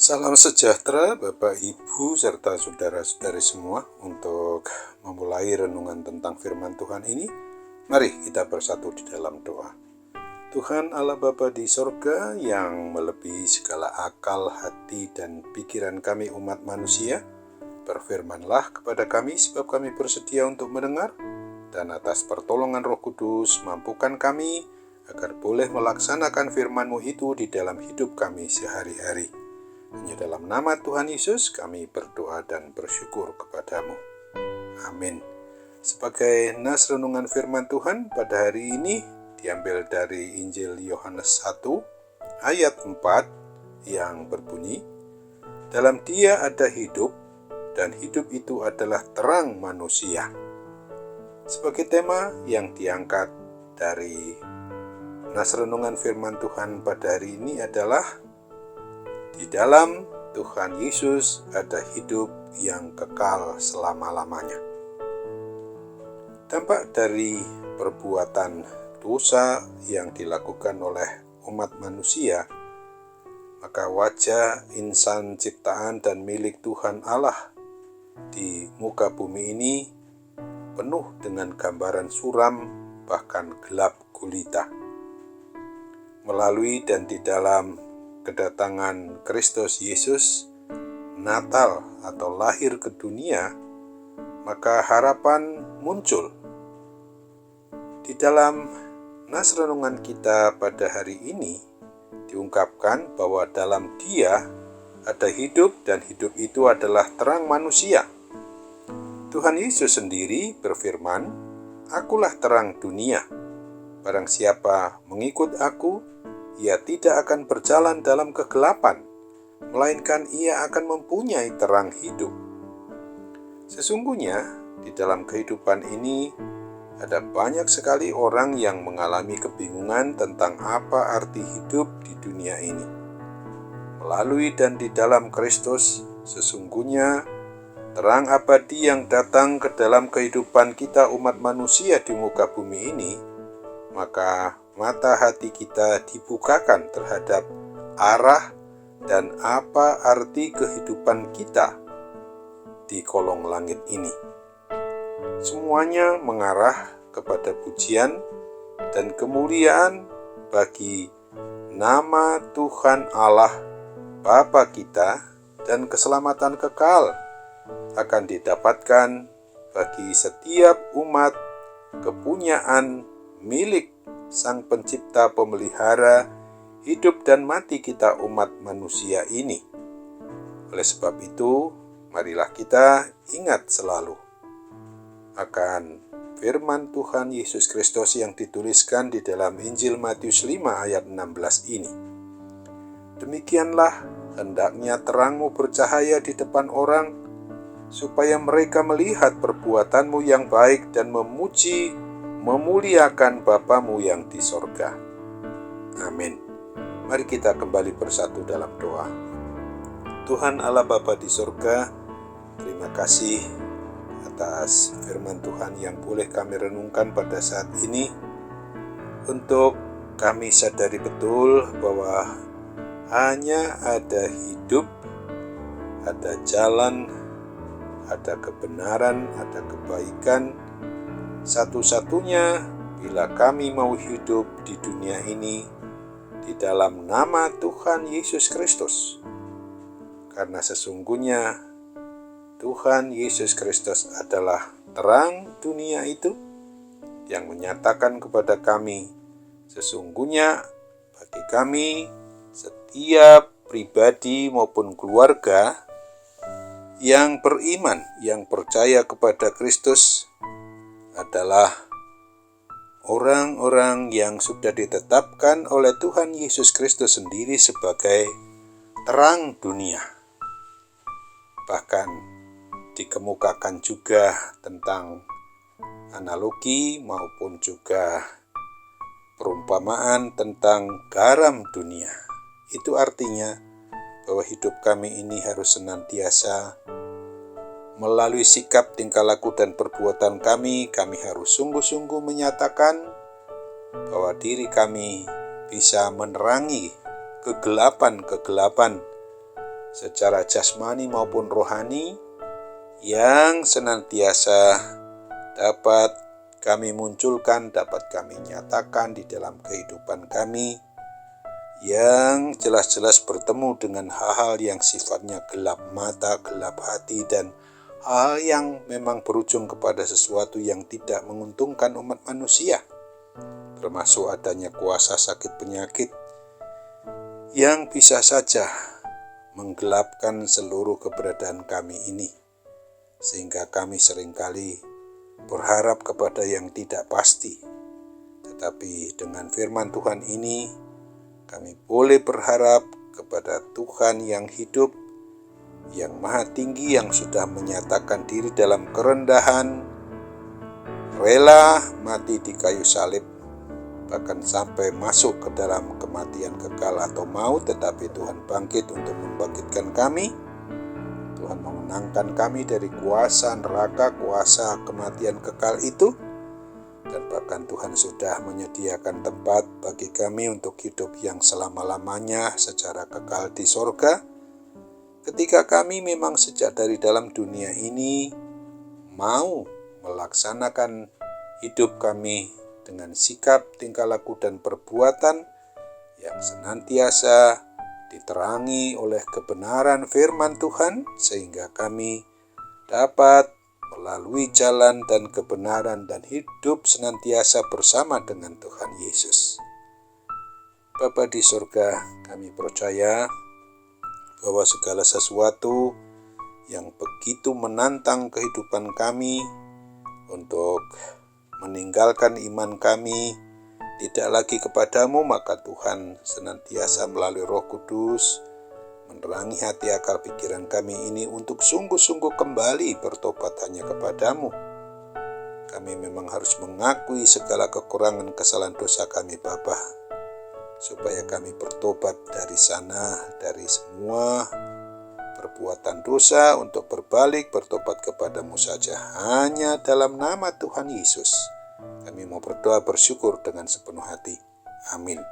Salam sejahtera Bapak, Ibu, serta saudara-saudari semua. Untuk memulai renungan tentang firman Tuhan ini, mari kita bersatu di dalam doa. Tuhan Allah Bapa di sorga yang melebihi segala akal, hati, dan pikiran kami umat manusia, berfirmanlah kepada kami sebab kami bersedia untuk mendengar, dan atas pertolongan Roh Kudus mampukan kami agar boleh melaksanakan firman-Mu itu di dalam hidup kami sehari-hari. Hanya dalam nama Tuhan Yesus kami berdoa dan bersyukur kepadamu. Amin. Sebagai nas renungan firman Tuhan pada hari ini diambil dari Injil Yohanes 1 ayat 4 yang berbunyi, dalam Dia ada hidup dan hidup itu adalah terang manusia. Sebagai tema yang diangkat dari nas renungan firman Tuhan pada hari ini adalah di dalam Tuhan Yesus ada hidup yang kekal selama-lamanya. Dampak dari perbuatan dosa yang dilakukan oleh umat manusia, maka wajah insan ciptaan dan milik Tuhan Allah di muka bumi ini penuh dengan gambaran suram, bahkan gelap gulita. Melalui dan di dalam kedatangan Kristus Yesus, Natal atau lahir ke dunia, maka harapan muncul. Di dalam nas renungan kita pada hari ini diungkapkan bahwa dalam Dia ada hidup dan hidup itu adalah terang manusia. Tuhan Yesus sendiri berfirman, "Akulah terang dunia. Barang siapa mengikut Aku, ia tidak akan berjalan dalam kegelapan, melainkan ia akan mempunyai terang hidup." Sesungguhnya di dalam kehidupan ini ada banyak sekali orang yang mengalami kebingungan tentang apa arti hidup di dunia ini. Melalui dan di dalam Kristus, sesungguhnya terang abadi yang datang ke dalam kehidupan kita umat manusia di muka bumi ini, maka mata hati kita dibukakan terhadap arah dan apa arti kehidupan kita di kolong langit ini. Semuanya mengarah kepada pujian dan kemuliaan bagi nama Tuhan Allah Bapa kita, dan keselamatan kekal akan didapatkan bagi setiap umat kepunyaan milik Sang Pencipta Pemelihara hidup dan mati kita umat manusia ini. Oleh sebab itu, marilah kita ingat selalu akan firman Tuhan Yesus Kristus yang dituliskan di dalam Injil Matius 5 ayat 16 ini. Demikianlah hendaknya terangmu bercahaya di depan orang, supaya mereka melihat perbuatanmu yang baik dan memuliakan Bapamu yang di sorga. Amin. Mari kita kembali bersatu dalam doa. Tuhan Allah Bapa di sorga, terima kasih atas firman Tuhan yang boleh kami renungkan pada saat ini, untuk kami sadari betul bahwa hanya ada hidup, ada jalan, ada kebenaran, ada kebaikan, satu-satunya bila kami mau hidup di dunia ini di dalam nama Tuhan Yesus Kristus. Karena sesungguhnya Tuhan Yesus Kristus adalah terang dunia itu yang menyatakan kepada kami, sesungguhnya bagi kami setiap pribadi maupun keluarga yang beriman, yang percaya kepada Kristus adalah orang-orang yang sudah ditetapkan oleh Tuhan Yesus Kristus sendiri sebagai terang dunia. Bahkan dikemukakan juga tentang analogi maupun juga perumpamaan tentang garam dunia. Itu artinya bahwa hidup kami ini harus senantiasa melalui sikap, tingkah laku, dan perbuatan kami harus sungguh-sungguh menyatakan bahwa diri kami bisa menerangi kegelapan-kegelapan secara jasmani maupun rohani yang senantiasa dapat kami munculkan, dapat kami nyatakan di dalam kehidupan kami, yang jelas-jelas bertemu dengan hal-hal yang sifatnya gelap mata, gelap hati, dan hal yang memang berujung kepada sesuatu yang tidak menguntungkan umat manusia, termasuk adanya kuasa sakit penyakit yang bisa saja menggelapkan seluruh keberadaan kami ini, sehingga kami seringkali berharap kepada yang tidak pasti. Tetapi dengan firman Tuhan ini, kami boleh berharap kepada Tuhan yang hidup, yang maha tinggi, yang sudah menyatakan diri dalam kerendahan, rela mati di kayu salib, bahkan sampai masuk ke dalam kematian kekal atau maut, tetapi Tuhan bangkit untuk membangkitkan kami. Tuhan memenangkan kami dari kuasa neraka, kuasa kematian kekal itu, dan bahkan Tuhan sudah menyediakan tempat bagi kami untuk hidup yang selama-lamanya secara kekal di sorga. Ketika kami memang sejak dari dalam dunia ini mau melaksanakan hidup kami dengan sikap, tingkah laku, dan perbuatan yang senantiasa diterangi oleh kebenaran firman Tuhan, sehingga kami dapat melalui jalan dan kebenaran dan hidup senantiasa bersama dengan Tuhan Yesus. Bapa di surga, kami percaya bahwa segala sesuatu yang begitu menantang kehidupan kami untuk meninggalkan iman kami tidak lagi kepadamu, maka Tuhan senantiasa melalui Roh Kudus menerangi hati, akal, pikiran kami ini untuk sungguh-sungguh kembali bertobat hanya kepadamu. Kami memang harus mengakui segala kekurangan kesalahan dosa kami, Bapa, supaya kami bertobat dari sana, dari semua perbuatan dosa, untuk berbalik bertobat kepadamu saja. Hanya dalam nama Tuhan Yesus kami mau berdoa bersyukur dengan sepenuh hati. Amin.